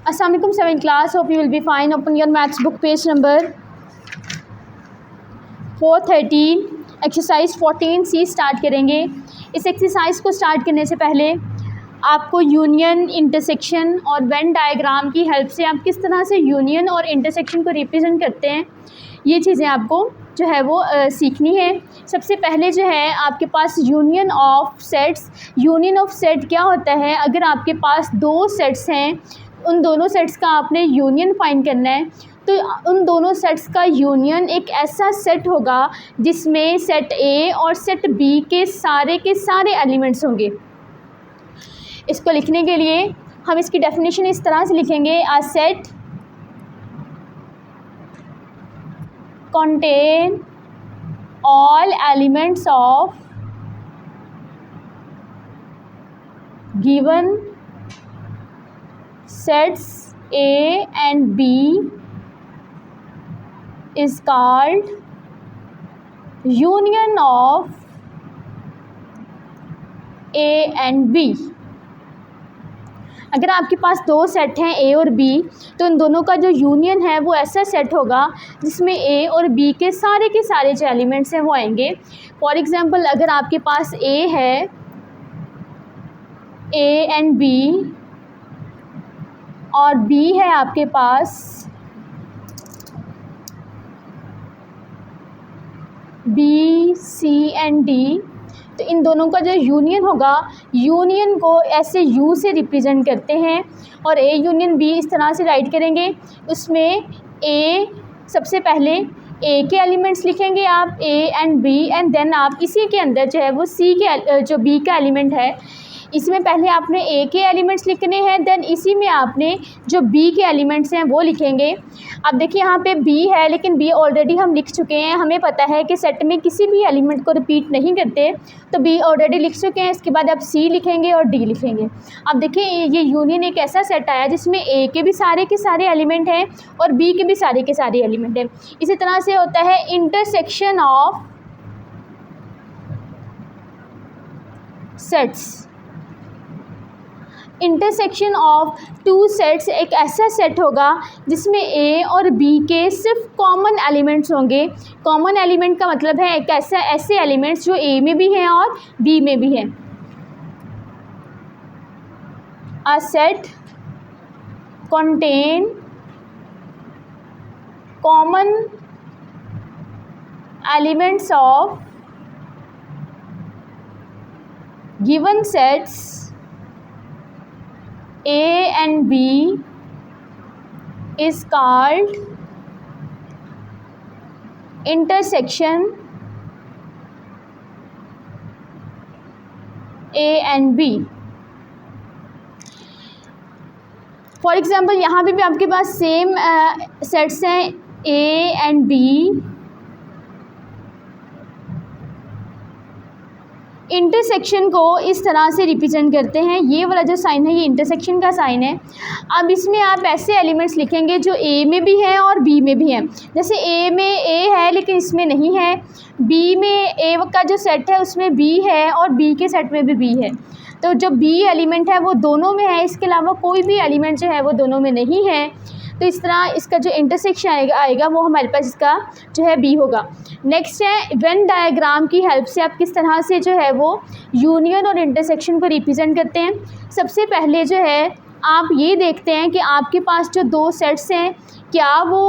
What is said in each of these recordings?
अस्सलाम वालेकुम 7th class, hope you will be fine. Open your maths book, page number 413, exercise 14C start करेंगे। इस exercise को start करने से पहले आपको यूनियन, इंटरसेक्शन और वेन डायग्राम की हेल्प से आप किस तरह से यूनियन और इंटरसेक्शन को रिप्रेजेंट करते हैं, ये चीज़ें आपको जो है वो सीखनी है। सबसे पहले जो है आपके पास union of sets. Union of set क्या होता है? अगर आपके पास दो सेट्स हैं, उन दोनों सेट्स का आपने यूनियन फाइंड करना है, तो उन दोनों सेट्स का यूनियन एक ऐसा सेट होगा जिसमें सेट ए और सेट बी के सारे एलिमेंट्स होंगे। इसको लिखने के लिए हम इसकी डेफिनेशन इस तरह से लिखेंगे, a set contain all elements of given sets A and B is called union of A and B। अगर आपके पास दो सेट हैं ए और बी, तो इन दोनों का जो यूनियन है वो ऐसा सेट होगा जिसमें ए और बी के सारे जो एलिमेंट्स हैं वो आएंगे। फॉर एग्ज़ाम्पल, अगर आपके पास ए है, ए एंड बी, और बी है आपके पास बी, सी एंड डी, तो इन दोनों का जो यूनियन होगा, यूनियन को ऐसे यू से रिप्रेजेंट करते हैं और ए यूनियन बी इस तरह से राइट करेंगे। उसमें ए, सबसे पहले ए के एलिमेंट्स लिखेंगे आप, A and B, and then आप इसी के अंदर जो है वो सी के जो बी का एलिमेंट है, इसमें पहले आपने ए के एलिमेंट्स लिखने हैं, देन इसी में आपने जो बी के एलिमेंट्स हैं वो लिखेंगे। अब देखिए यहाँ पे बी है, लेकिन बी ऑलरेडी हम लिख चुके हैं। हमें पता है कि सेट में किसी भी एलिमेंट को रिपीट नहीं करते, तो बी ऑलरेडी लिख चुके हैं। इसके बाद आप सी लिखेंगे और डी लिखेंगे। अब देखिए ये यूनियन एक ऐसा सेट आया जिसमें ए के भी सारे एलिमेंट हैं और बी के भी सारे एलिमेंट हैं। इसी तरह से होता है intersection of sets. Intersection of two sets एक ऐसा सेट होगा जिसमें ए और बी के सिर्फ कॉमन एलिमेंट्स होंगे। कॉमन एलिमेंट का मतलब है एक ऐसे एलिमेंट्स जो ए में भी हैं और बी में भी हैं। A set contain common elements of given sets A and B is called intersection A and B। For example यहाँ पे भी आपके पास सेम सेट्स हैं, A and B। इंटरसेक्शन को इस तरह से रिप्रेजेंट करते हैं, ये वाला जो साइन है ये इंटरसेक्शन का साइन है। अब इसमें आप ऐसे एलिमेंट्स लिखेंगे जो ए में भी हैं और बी में भी हैं। जैसे ए में ए है लेकिन इसमें नहीं है, बी में ए का जो सेट है उसमें बी है और बी के सेट में भी बी है। तो जो बी एलिमेंट है वो दोनों में है, इसके अलावा कोई भी एलिमेंट जो है वो दोनों में नहीं है। तो इस तरह इसका जो इंटरसेक्शन आएगा वो हमारे पास इसका जो है बी होगा। नेक्स्ट है वेन डायग्राम की हेल्प से आप किस तरह से जो है वो यूनियन और इंटरसेक्शन को रिप्रेजेंट करते हैं। सबसे पहले जो है आप ये देखते हैं कि आपके पास जो दो सेट्स हैं क्या वो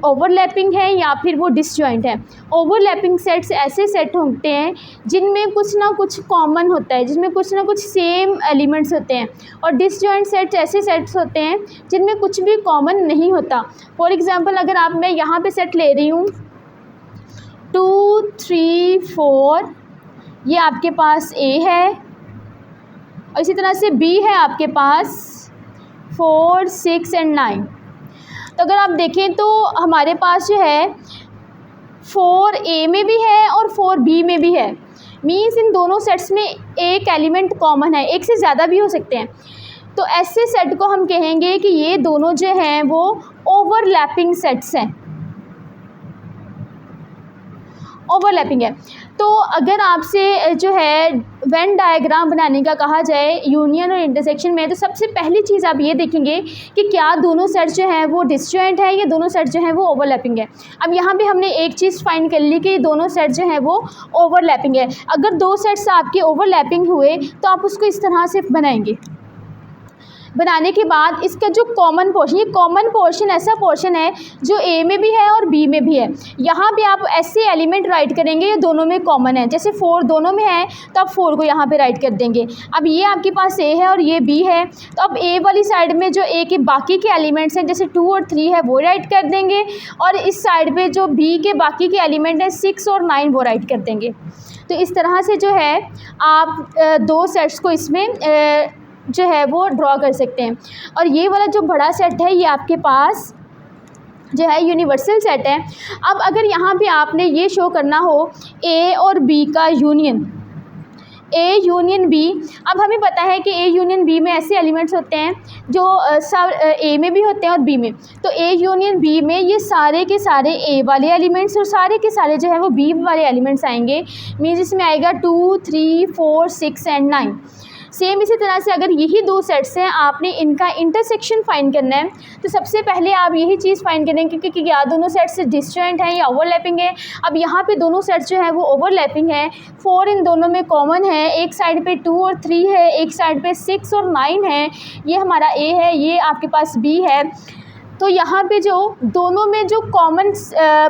ओवरलैपिंग है या फिर वो डिसजॉइंट है। ओवरलैपिंग सेट्स ऐसे सेट होते हैं जिनमें कुछ ना कुछ कॉमन होता है, जिसमें कुछ ना कुछ सेम एलिमेंट्स होते हैं, और डिसजॉइंट सेट्स ऐसे सेट्स होते हैं जिनमें कुछ भी कॉमन नहीं होता। फॉर एग्ज़ाम्पल, अगर मैं यहाँ पे सेट ले रही हूँ 2, 3, 4, ये आपके पास ए है, और इसी तरह से बी है आपके पास 4, 6 एंड 9। तो अगर आप देखें तो हमारे पास जो है 4 ए में भी है और 4 बी में भी है। मीन्स इन दोनों सेट्स में एक एलिमेंट कॉमन है, एक से ज़्यादा भी हो सकते हैं। तो ऐसे सेट को हम कहेंगे कि ये दोनों जो हैं वो ओवरलैपिंग सेट्स हैं। ओवरलैपिंग है। तो अगर आपसे जो है वेन डायग्राम बनाने का कहा जाए यूनियन और इंटरसेक्शन में, तो सबसे पहली चीज़ आप ये देखेंगे कि क्या दोनों सेट जो हैं वो डिसजॉइंट है या दोनों सेट जो हैं वो ओवरलैपिंग है। अब यहाँ पे हमने एक चीज़ फाइंड कर ली कि दोनों सेट जो हैं वो ओवरलैपिंग है। अगर दो सेट्स आपके ओवरलैपिंग हुए तो आप उसको इस तरह से बनाएंगे। बनाने के बाद इसका जो कॉमन पोर्शन, ये कॉमन पोर्शन ऐसा पोर्शन है जो ए में भी है और बी में भी है। यहाँ पे आप ऐसे एलिमेंट राइट करेंगे ये दोनों में कॉमन है, जैसे 4 दोनों में है तो आप 4 को यहाँ पे राइट कर देंगे। अब ये आपके पास ए है और ये बी है, तो अब ए वाली साइड में जो ए के बाकी के एलिमेंट्स हैं जैसे 2 और 3 है वो राइट कर देंगे, और इस साइड पर जो बी के बाकी के एलिमेंट हैं 6 और 9 वो राइट कर देंगे। तो इस तरह से जो है आप दो सेट्स को इसमें जो है वो ड्रॉ कर सकते हैं। और ये वाला जो बड़ा सेट है ये आपके पास जो है यूनिवर्सल सेट है। अब अगर यहाँ पे आपने ये शो करना हो ए और बी का यूनियन, ए यूनियन बी, अब हमें पता है कि ए यूनियन बी में ऐसे एलिमेंट्स होते हैं जो सब ए में भी होते हैं और बी में। तो ए यूनियन बी में ये सारे के सारे ए वाले एलिमेंट्स और सारे के सारे जो है वो बी वाले एलिमेंट्स आएंगे। मीन्स इसमें आएगा 2, 3, 4, 6 एंड 9। सेम इसी तरह से अगर यही दो सेट्स हैं, आपने इनका इंटरसेक्शन फाइंड करना है, तो सबसे पहले आप यही चीज़ फाइंड करेंगे कि क्या दोनों सेट्स डिसजॉइंट हैं या ओवरलैपिंग है। अब यहाँ पे दोनों सेट्स जो है वो ओवरलैपिंग है, 4 इन दोनों में कॉमन है, एक साइड पे 2 और 3 है, एक साइड पे 6 और 9 है, ये हमारा ए है, ये आपके पास बी है। तो यहाँ पे जो दोनों में जो कॉमन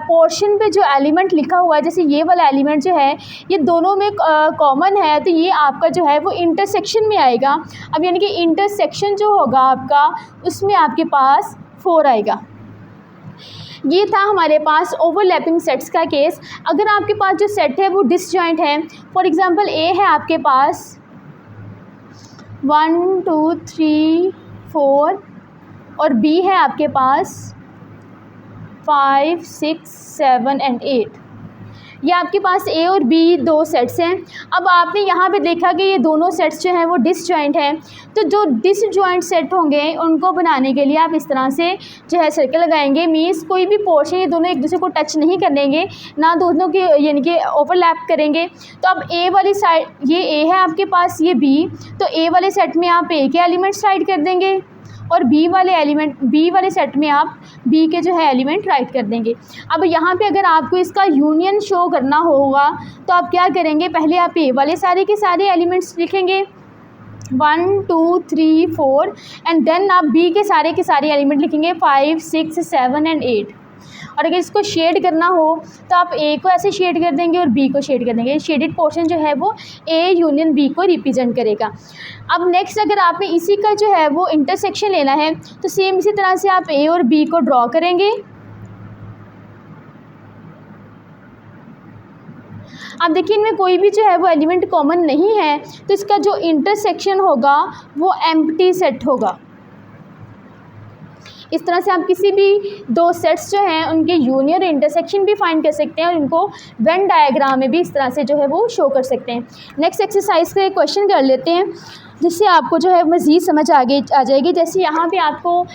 पोर्शन पे जो एलिमेंट लिखा हुआ है, जैसे ये वाला एलिमेंट जो है ये दोनों में कॉमन है, तो ये आपका जो है वो इंटरसेक्शन में आएगा। अब यानी कि इंटरसेक्शन जो होगा आपका उसमें आपके पास 4 आएगा। ये था हमारे पास ओवरलैपिंग सेट्स का केस। अगर आपके पास जो सेट है वो डिसजॉइंट है, फॉर एग्ज़ाम्पल ए है आपके पास 1, 2, 3, 4 और बी है आपके पास 5, 6, 7 एंड 8। ये आपके पास ए और बी दो सेट्स हैं। अब आपने यहाँ पे देखा कि ये दोनों सेट्स जो हैं वो डिसजॉइंट हैं, तो जो डिसजॉइंट सेट होंगे उनको बनाने के लिए आप इस तरह से जो है सर्कल लगाएंगे। मीन्स कोई भी पोर्शन ये दोनों एक दूसरे को टच नहीं करेंगे, ना दोनों के यानी कि ओवरलैप करेंगे। तो अब ए वाली साइड, ये ए है आपके पास, ये बी, तो ए वाले सेट में आप ए के एलिमेंट्स राइट कर देंगे और बी वाले सेट में आप बी के जो है एलिमेंट राइट कर देंगे। अब यहाँ पे अगर आपको इसका यूनियन शो करना होगा तो आप क्या करेंगे, पहले आप ए वाले सारे के सारे एलिमेंट्स लिखेंगे 1, 2, 3, 4 एंड देन आप बी के सारे एलिमेंट लिखेंगे 5, 6, 7 एंड 8। और अगर इसको शेड करना हो तो आप ए को ऐसे शेड कर देंगे और बी को शेड कर देंगे। शेडेड पोर्शन जो है वो ए यूनियन बी को रिप्रेजेंट करेगा। अब नेक्स्ट अगर आपने इसी का जो है वो इंटरसेक्शन लेना है तो सेम इसी तरह से आप ए और बी को ड्रॉ करेंगे। अब देखिए इनमें कोई भी जो है वो एलिमेंट कॉमन नहीं है, तो इसका जो इंटरसेक्शन होगा वो एम्प्टी सेट होगा। इस तरह से आप किसी भी दो सेट्स जो हैं उनके यूनियन और इंटरसेक्शन भी फाइंड कर सकते हैं और इनको वेन डायग्राम में भी इस तरह से जो है वो शो कर सकते हैं। नेक्स्ट एक्सरसाइज का एक क्वेश्चन कर लेते हैं जिससे आपको जो है मज़ीद समझ आ जाएगी। जैसे यहाँ पे आपको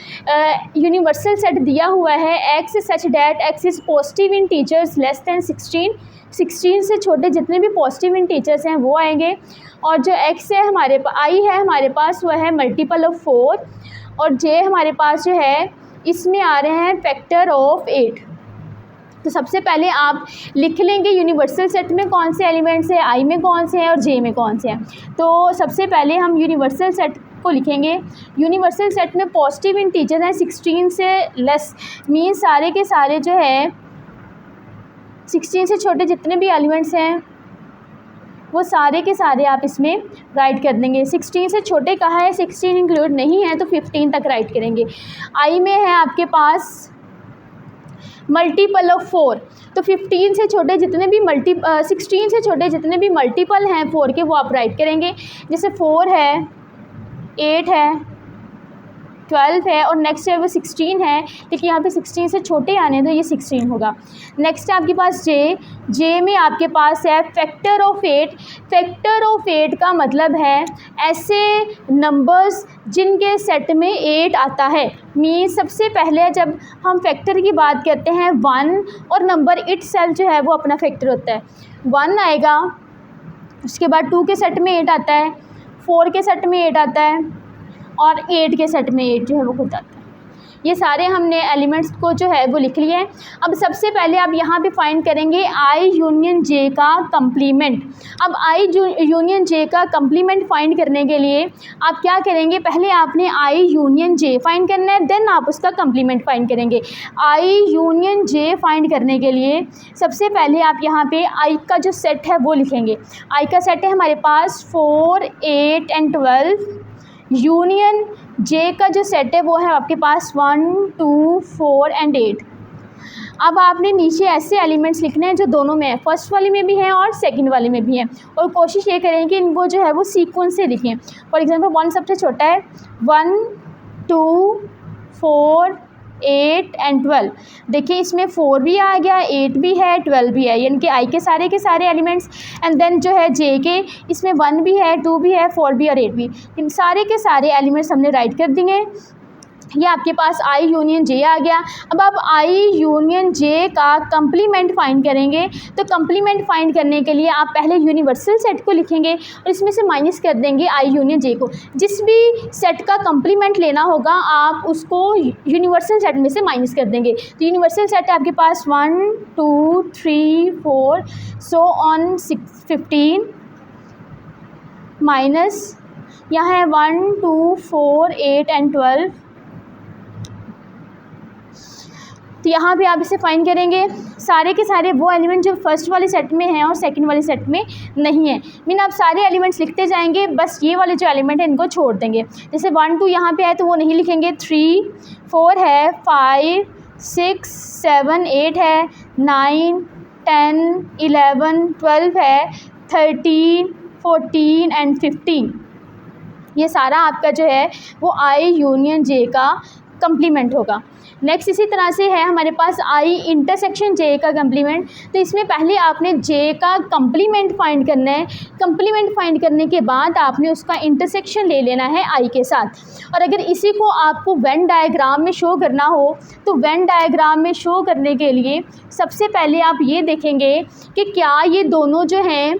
यूनिवर्सल सेट दिया हुआ है x such that x is positive in teachers less than 16 से छोटे जितने भी पॉजिटिव इन टीचर्स हैं वो आएंगे, और जो एक्स है हमारे पास, आई है हमारे पास वह है मल्टीपल ऑफ 4, और जे हमारे पास जो है इसमें आ रहे हैं फैक्टर ऑफ 8। तो सबसे पहले आप लिख लेंगे यूनिवर्सल सेट में कौन से एलिमेंट्स हैं, आई में कौन से हैं और जे में कौन से हैं। तो सबसे पहले हम यूनिवर्सल सेट को लिखेंगे। यूनिवर्सल सेट में पॉजिटिव इन टीचर हैं 16 से लेस, मीन सारे के सारे जो है 16 से छोटे जितने भी एलिमेंट्स हैं वो सारे के सारे आप इसमें राइट कर देंगे। 16 से छोटे कहा है, 16 इंक्लूड नहीं है तो 15 तक राइट करेंगे। आई में है आपके पास मल्टीपल ऑफ 4, तो 15 से छोटे जितने भी 16 से छोटे जितने भी मल्टीपल हैं 4 के वो आप राइट करेंगे। जैसे 4 है, 8 है, 12 है और नेक्स्ट है वो 16 है, लेकिन यहाँ पे 16 से छोटे आने तो ये 16 होगा। नेक्स्ट है आपके पास जे में आपके पास है फैक्टर ऑफ 8। फैक्टर ऑफ 8 का मतलब है ऐसे नंबर्स जिनके सेट में 8 आता है। मीन्स सबसे पहले जब हम फैक्टर की बात करते हैं 1 और नंबर इटसेल्फ जो है वो अपना फैक्टर होता है। 1 आएगा, उसके बाद 2 के सेट में 8 आता है, 4 के सेट में 8 आता है और 8 के सेट में 8 जो है वो खुद आता है। ये सारे हमने एलिमेंट्स को जो है वो लिख लिए हैं। अब सबसे पहले आप यहाँ पे फाइंड करेंगे आई यूनियन जे का कंप्लीमेंट। अब आई यूनियन जे का कंप्लीमेंट फाइंड करने के लिए आप क्या करेंगे, पहले आपने आई यूनियन जे फाइंड करना है, देन आप उसका कंप्लीमेंट फाइंड करेंगे। आई यूनियन जे फाइंड करने के लिए सबसे पहले आप यहाँ पे आई का जो सेट है वो लिखेंगे। आई का सेट है हमारे पास 4, 8 एंड 12। यूनियन जे का जो सेट है वो है आपके पास 1, 2, 4 एंड 8। अब आपने नीचे ऐसे एलिमेंट्स लिखने हैं जो दोनों में है, फर्स्ट वाले में भी हैं और सेकंड वाले में भी हैं, और कोशिश ये करें कि इनको जो है वो सीक्वेंस से लिखें। फॉर एग्जांपल 1 सबसे छोटा है, 1, 2, 4, 8 एंड 12। देखिए इसमें 4 भी आ गया, 8 भी है, 12 भी है, यानी कि आई के सारे एलिमेंट्स। एंड देन जो है जे के, इसमें 1 भी है, 2 भी है, 4 भी और 8 भी, इन सारे के सारे एलिमेंट्स हमने राइट कर दिए। ये आपके पास आई यूनियन जे आ गया। अब आप आई यूनियन जे का कंप्लीमेंट फाइंड करेंगे, तो कंप्लीमेंट फाइंड करने के लिए आप पहले यूनिवर्सल सेट को लिखेंगे और इसमें से माइनस कर देंगे आई यूनियन जे को। जिस भी सेट का कंप्लीमेंट लेना होगा आप उसको यूनिवर्सल सेट में से माइनस कर देंगे। तो यूनिवर्सल सेट है आपके पास 1, 2, 3, 4 सो ऑन 15 माइनस यहाँ है 1, 2, 4, 8 एंड 12। तो यहाँ पे आप इसे फाइंड करेंगे, सारे के सारे वो एलिमेंट जो फर्स्ट वाले सेट में हैं और सेकंड वाले सेट में नहीं है। मीन आप सारे एलिमेंट्स लिखते जाएंगे, बस ये वाले जो एलिमेंट है इनको छोड़ देंगे। जैसे 1, 2 यहाँ पे है तो वो नहीं लिखेंगे, 3, 4 है, 5, 6, 7, 8 है, 9, 10, 11, 12 है, 13, 14 एंड 15। ये सारा आपका जो है वो आई यूनियन जे का कंप्लीमेंट होगा। नेक्स्ट इसी तरह से है हमारे पास आई इंटरसेक्शन जे का कंप्लीमेंट। तो इसमें पहले आपने जे का कंप्लीमेंट फाइंड करना है। कंप्लीमेंट फाइंड करने के बाद आपने उसका इंटरसेक्शन ले लेना है आई के साथ। और अगर इसी को आपको वेन डायग्राम में शो करना हो तो वेन डायग्राम में शो करने के लिए सबसे पहले आप ये देखेंगे कि क्या ये दोनों जो हैं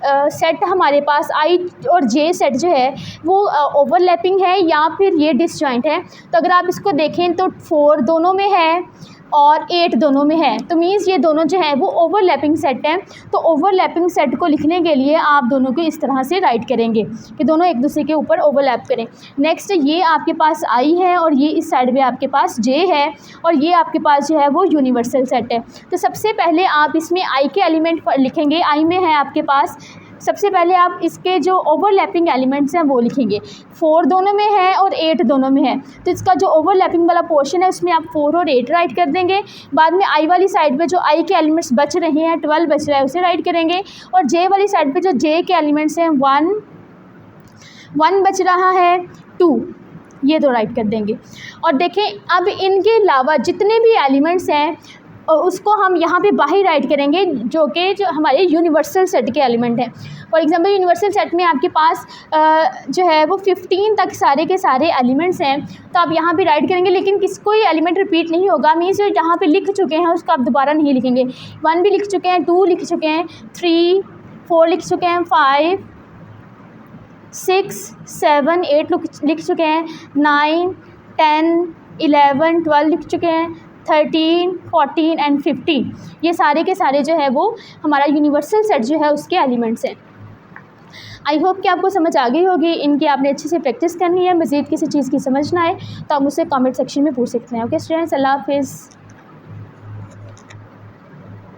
सेट हमारे पास आई और जे सेट जो है वो ओवरलैपिंग है या फिर ये डिसजॉइंट है। तो अगर आप इसको देखें तो 4 दोनों में है और 8 दोनों में है, तो मीन्स ये दोनों जो है वो ओवरलैपिंग सेट हैं। तो ओवरलैपिंग सेट को लिखने के लिए आप दोनों को इस तरह से राइट करेंगे कि दोनों एक दूसरे के ऊपर ओवरलैप करें। नेक्स्ट ये आपके पास आई है और ये इस साइड में आपके पास जे है और ये आपके पास जो है वो यूनिवर्सल सेट है। तो सबसे पहले आप इसमें आई के एलिमेंट लिखेंगे। आई में है आपके पास, सबसे पहले आप इसके जो ओवरलैपिंग एलिमेंट्स हैं वो लिखेंगे। 4 दोनों में है और 8 दोनों में है, तो इसका जो ओवरलैपिंग वाला पोर्शन है उसमें आप 4 और 8 राइट कर देंगे। बाद में आई वाली साइड पे जो आई के एलिमेंट्स बच रहे हैं 12 बच रहा है उसे राइट करेंगे। और जे वाली साइड पे जो जे के एलिमेंट्स हैं 1 बच रहा है, 2 ये दो राइट कर देंगे। और देखें अब इनके अलावा जितने भी एलिमेंट्स हैं उसको हम यहाँ पे बाहर राइट करेंगे जो हमारे यूनिवर्सल सेट के एलिमेंट हैं। फॉर एग्जांपल यूनिवर्सल सेट में आपके पास जो है वो 15 तक सारे के सारे एलिमेंट्स हैं, तो आप यहाँ पे राइट करेंगे। लेकिन कोई एलिमेंट रिपीट नहीं होगा, मीन्स जो जहाँ पे लिख चुके हैं उसको आप दोबारा नहीं लिखेंगे। 1 भी लिख चुके हैं, 2 लिख चुके हैं, 3, 4 लिख चुके हैं, 5, 6, 7, 8 लिख चुके हैं, 9, 10, 11, 12 लिख चुके हैं, 13, 14 एंड 15 ये सारे के सारे जो है वो हमारा यूनिवर्सल सेट जो है उसके एलिमेंट्स हैं। आई होप कि आपको समझ आ गई होगी। इनकी आपने अच्छे से प्रैक्टिस करनी है। मज़ीद किसी चीज़ की समझ ना आए तो आप मुझसे कमेंट सेक्शन में पूछ सकते हैं। ओके स्टूडेंट्स, अल्लाह हाफिज़।